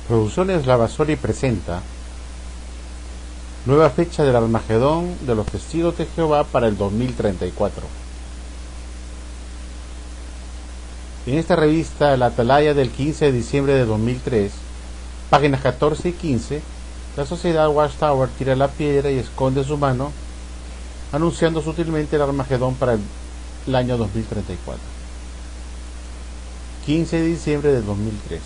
Producciones Lavasori presenta nueva fecha del Armagedón de los Testigos de Jehová para el 2034. En esta revista, la Atalaya del 15 de diciembre de 2003, páginas 14 y 15, la sociedad Watchtower tira la piedra y esconde su mano, anunciando sutilmente el Armagedón para el año 2034. 15 de diciembre de 2003.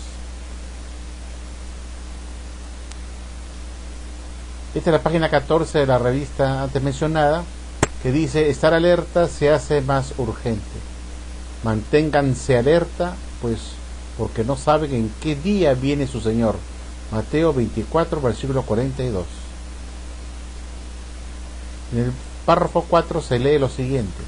Esta es la página 14 de la revista antes mencionada, que dice: estar alerta se hace más urgente. Manténganse alerta, pues, porque no saben en qué día viene su Señor. Mateo 24, versículo 42. En el párrafo 4 se lee lo siguiente: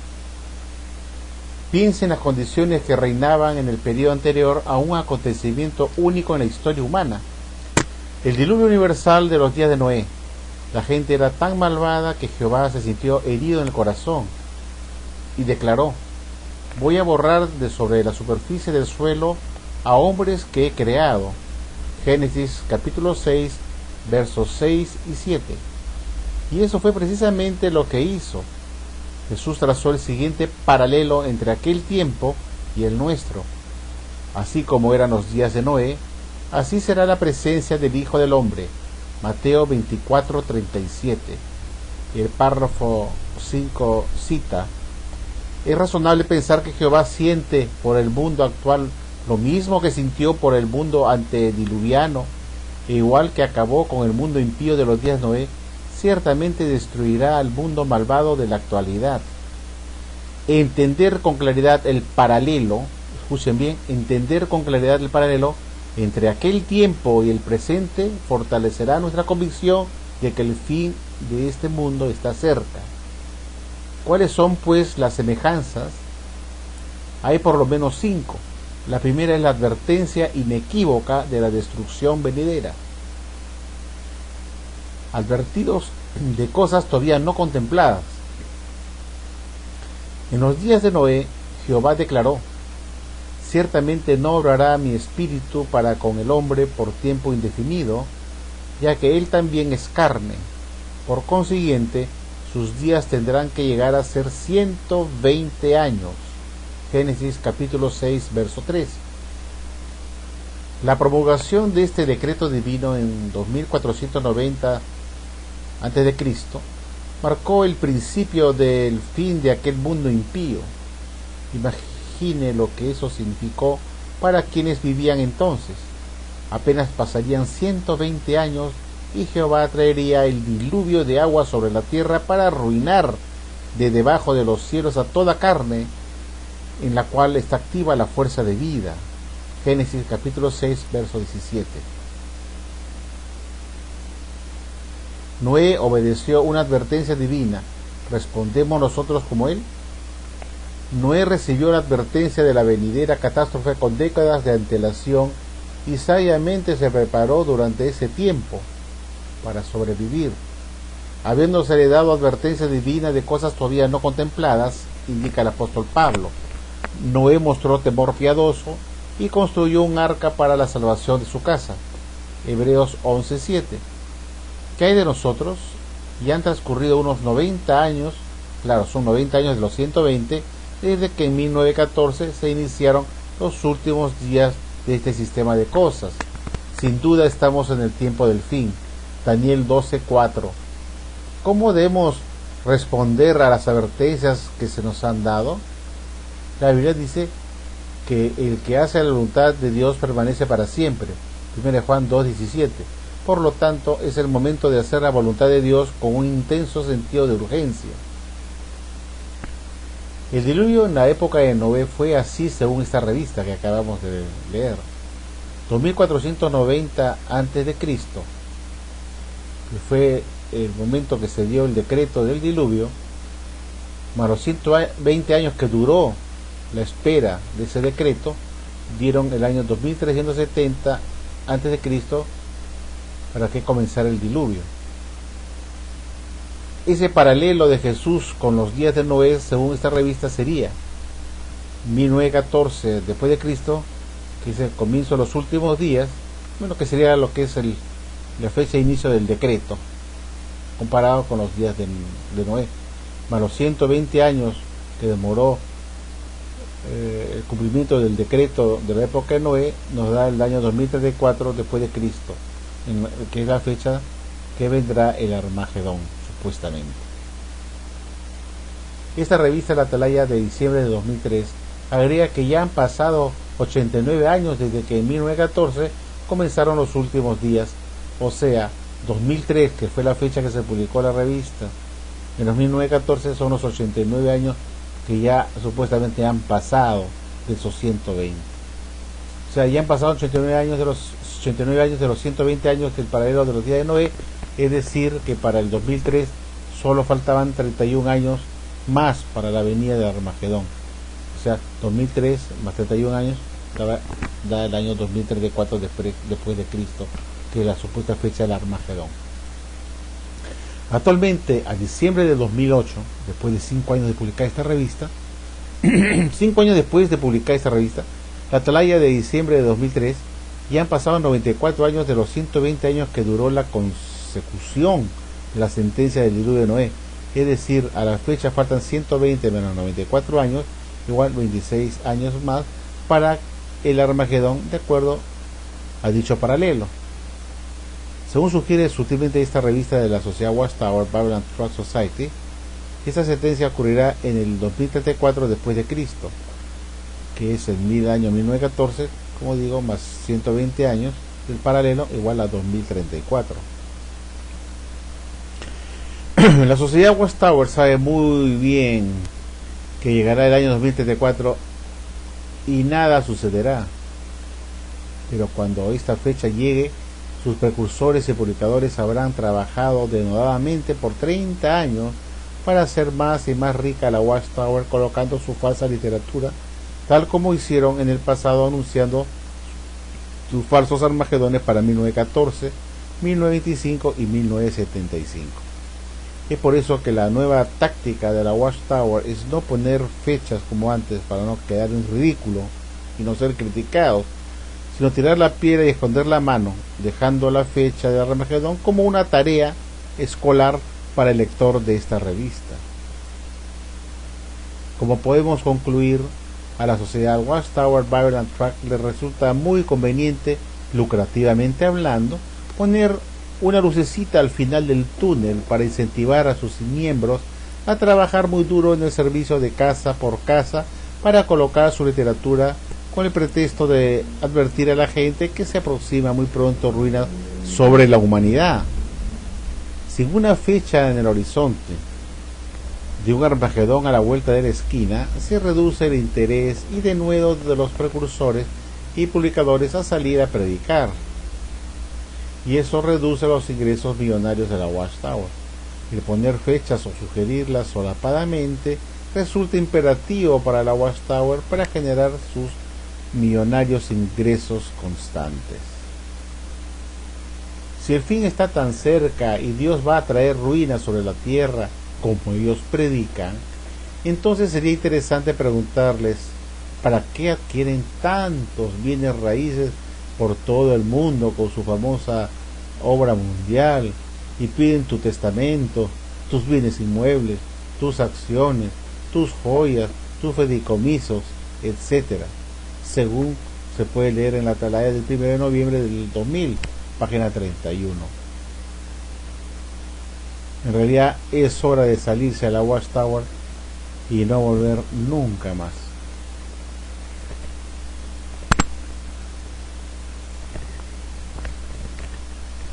piensen en las condiciones que reinaban en el periodo anterior a un acontecimiento único en la historia humana, el diluvio universal de los días de Noé. La gente era tan malvada que Jehová se sintió herido en el corazón y declaró: voy a borrar de sobre la superficie del suelo a hombres que he creado. Génesis capítulo 6, versos 6 y 7. Y eso fue precisamente lo que hizo. Jesús trazó el siguiente paralelo entre aquel tiempo y el nuestro. Así como eran los días de Noé, así será la presencia del Hijo del Hombre. Mateo 24, 37. El párrafo 5 cita: es razonable pensar que Jehová siente por el mundo actual lo mismo que sintió por el mundo antediluviano, e igual que acabó con el mundo impío de los días de Noé, ciertamente destruirá al mundo malvado de la actualidad. Entender con claridad el paralelo, escuchen bien, entender con claridad el paralelo entre aquel tiempo y el presente fortalecerá nuestra convicción de que el fin de este mundo está cerca. ¿Cuáles son, pues, las semejanzas? Hay por lo menos 5. La primera es la advertencia inequívoca de la destrucción venidera. Advertidos de cosas todavía no contempladas. En los días de Noé, Jehová declaró: ciertamente no obrará mi espíritu para con el hombre por tiempo indefinido, ya que él también es carne. Por consiguiente, sus días tendrán que llegar a ser 120 años. Génesis capítulo 6, verso 3. La promulgación de este decreto divino en 2490 a.C. marcó el principio del fin de aquel mundo impío. Imagine lo que eso significó para quienes vivían entonces. Apenas pasarían 120 años y Jehová traería el diluvio de agua sobre la tierra para arruinar de debajo de los cielos a toda carne en la cual está activa la fuerza de vida. Génesis capítulo 6, verso 17. Noé obedeció una advertencia divina. ¿Respondemos nosotros como él? Noé recibió la advertencia de la venidera catástrofe con décadas de antelación y sabiamente se preparó durante ese tiempo para sobrevivir. Habiéndose dado advertencia divina de cosas todavía no contempladas, indica el apóstol Pablo, Noé mostró temor piadoso y construyó un arca para la salvación de su casa. Hebreos 11:7. ¿Qué hay de nosotros? Ya han transcurrido unos 90 años, claro, son 90 años de los 120, desde que en 1914 se iniciaron los últimos días de este sistema de cosas. Sin duda estamos en el tiempo del fin. Daniel 12:4. ¿Cómo debemos responder a las advertencias que se nos han dado? La Biblia dice que el que hace la voluntad de Dios permanece para siempre. 1 Juan 2:17. Por lo tanto, es el momento de hacer la voluntad de Dios con un intenso sentido de urgencia. El diluvio en la época de Noé fue así según esta revista que acabamos de leer. 2490 a.C., que fue el momento que se dio el decreto del diluvio, más los 120 años que duró la espera de ese decreto, dieron el año 2370 a.C. para que comenzara el diluvio. Ese paralelo de Jesús con los días de Noé, según esta revista, sería 1914 después de Cristo, que es el comienzo de los últimos días, bueno, que sería lo que es la fecha de inicio del decreto, comparado con los días de Noé, más los 120 años que demoró el cumplimiento del decreto de la época de Noé, nos da el año 2034 después de Cristo, que es la fecha que vendrá el Armagedón, supuestamente. Esta revista, la Atalaya, de diciembre de 2003, agrega que ya han pasado 89 años desde que en 1914 comenzaron los últimos días, o sea, 2003, que fue la fecha que se publicó la revista. En 1914 son los 89 años que ya supuestamente han pasado de esos 120. O sea, ya han pasado 89 años de los 120 años del paralelo de los días de Noé, es decir, que para el 2003 solo faltaban 31 años más para la venida de Armagedón. O sea, 2003 más 31 años da el año 2034 después de Cristo, que es la supuesta fecha del Armagedón. Actualmente, a diciembre de 2008, después de 5 años de publicar esta revista, 5 años después de publicar esta revista, la Atalaya de diciembre de 2003, ya han pasado 94 años de los 120 años que duró la consecución de la sentencia del diluvio de Noé. Es decir, a la fecha faltan 120 menos 94 años, igual 26 años más, para el Armagedón, de acuerdo a dicho paralelo. Según sugiere sutilmente esta revista de la sociedad Watchtower Babylon Truck Society, esta sentencia ocurrirá en el 2034 después de Cristo, que es el año 1914, como digo, más 120 años del paralelo, igual a 2034. La sociedad Watchtower sabe muy bien que llegará el año 2034 y nada sucederá, pero cuando esta fecha llegue, sus precursores y publicadores habrán trabajado denodadamente por 30 años para hacer más y más rica la Watchtower, colocando su falsa literatura, tal como hicieron en el pasado, anunciando sus falsos armagedones para 1914, 1925 y 1975. Es por eso que la nueva táctica de la Watchtower es no poner fechas como antes para no quedar en ridículo y no ser criticados, sino tirar la piedra y esconder la mano, dejando la fecha de Armagedón como una tarea escolar para el lector de esta revista. Como podemos concluir, a la sociedad Watchtower Babylon Truck le resulta muy conveniente, lucrativamente hablando, poner una lucecita al final del túnel para incentivar a sus miembros a trabajar muy duro en el servicio de casa por casa para colocar su literatura, con el pretexto de advertir a la gente que se aproxima muy pronto ruina sobre la humanidad. Sin una fecha en el horizonte de un Armagedón a la vuelta de la esquina, se reduce el interés y denuedo de los precursores y publicadores a salir a predicar, y eso reduce los ingresos millonarios de la Watchtower. El poner fechas o sugerirlas solapadamente resulta imperativo para la Watchtower para generar sus millonarios ingresos constantes. Si el fin está tan cerca y Dios va a traer ruinas sobre la tierra como ellos predican, entonces sería interesante preguntarles ¿para qué adquieren tantos bienes raíces por todo el mundo con su famosa obra mundial y piden tu testamento, tus bienes inmuebles, tus acciones, tus joyas, tus fideicomisos, etcétera? Según se puede leer en la Atalaya del 1 de noviembre del 2000, página 31. En realidad es hora de salirse a la Watchtower y no volver nunca más.